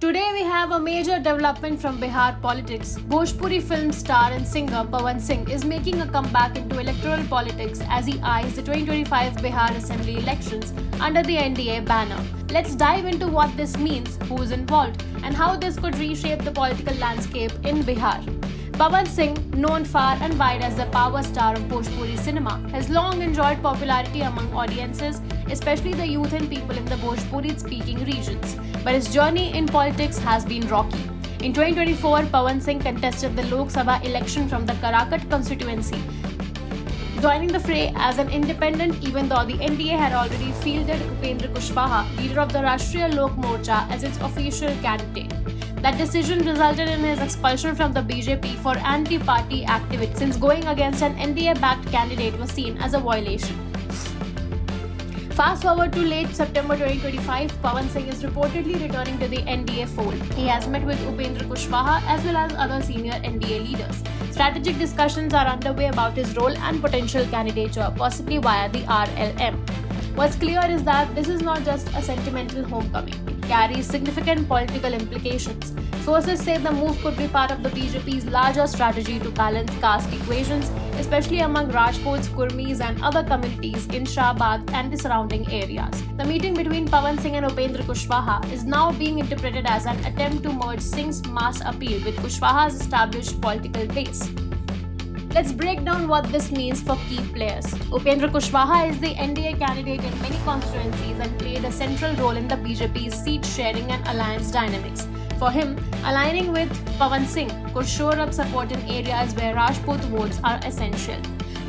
Today we have a major development from Bihar politics. Bhojpuri film star and singer Pawan Singh is making a comeback into electoral politics as he eyes the 2025 Bihar Assembly elections under the NDA banner. Let's dive into what this means, who's involved, and how this could reshape the political landscape in Bihar. Pawan Singh, known far and wide as the power star of Bhojpuri cinema, has long enjoyed popularity among audiences, especially the youth and people in the Bhojpuri-speaking regions. But his journey in politics has been rocky. In 2024, Pawan Singh contested the Lok Sabha election from the Karakat constituency, joining the fray as an independent even though the NDA had already fielded Upendra Kushwaha, leader of the Rashtriya Lok Morcha, as its official candidate. That decision resulted in his expulsion from the BJP for anti-party activity, since going against an NDA-backed candidate was seen as a violation. Fast forward to late September 2025, Pawan Singh is reportedly returning to the NDA fold. He has met with Upendra Kushwaha as well as other senior NDA leaders. Strategic discussions are underway about his role and potential candidature, possibly via the RLM. What's clear is that this is not just a sentimental homecoming. It carries significant political implications. Sources say the move could be part of the BJP's larger strategy to balance caste equations, especially among Rajputs, Kurmis and other communities in Shahbag and the surrounding areas. The meeting between Pawan Singh and Upendra Kushwaha is now being interpreted as an attempt to merge Singh's mass appeal with Kushwaha's established political base. Let's break down what this means for key players. Upendra Kushwaha is the NDA candidate in many constituencies and played a central role in the BJP's seat sharing and alliance dynamics. For him, aligning with Pawan Singh could shore up support in areas where Rajput votes are essential.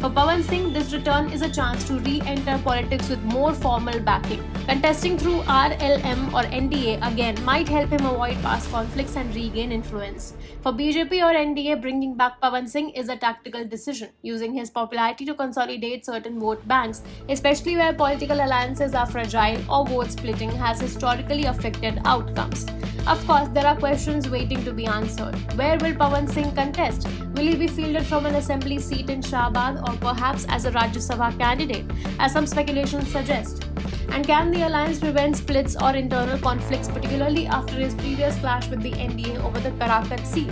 For Pawan Singh, this return is a chance to re-enter politics with more formal backing. Contesting through RLM or NDA again might help him avoid past conflicts and regain influence. For BJP or NDA, bringing back Pawan Singh is a tactical decision, using his popularity to consolidate certain vote banks, especially where political alliances are fragile or vote splitting has historically affected outcomes. Of course, there are questions waiting to be answered. Where will Pawan Singh contest? Will he be fielded from an assembly seat in Shahbad or perhaps as a Rajya Sabha candidate, as some speculations suggest? And can the alliance prevent splits or internal conflicts, particularly after his previous clash with the NDA over the Karakat seat?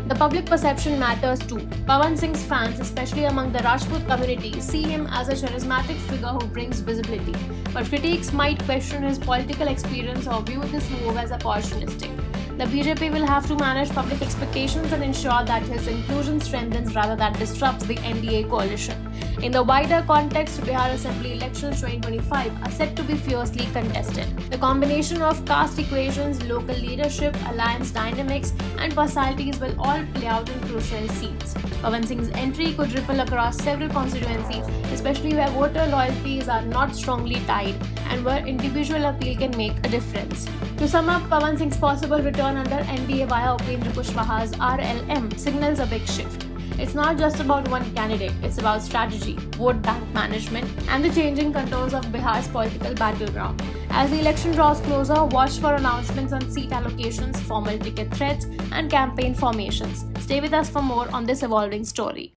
The public perception matters too. Pawan Singh's fans, especially among the Rajput community, see him as a charismatic figure who brings visibility. But critics might question his political experience or view this move as opportunistic. The BJP will have to manage public expectations and ensure that his inclusion strengthens rather than disrupts the NDA coalition. In the wider context, Bihar Assembly elections 2025 are set to be fiercely contested. The combination of caste equations, local leadership, alliance dynamics, and personalities will all play out in crucial seats. Pawan Singh's entry could ripple across several constituencies, especially where voter loyalties are not strongly tied and where individual appeal can make a difference. To sum up, Pawan Singh's possible return under NDA via Upendra Kushwaha's RLM signals a big shift. It's not just about one candidate, it's about strategy, vote bank management, and the changing contours of Bihar's political battleground. As the election draws closer, watch for announcements on seat allocations, formal ticket threats, and campaign formations. Stay with us for more on this evolving story.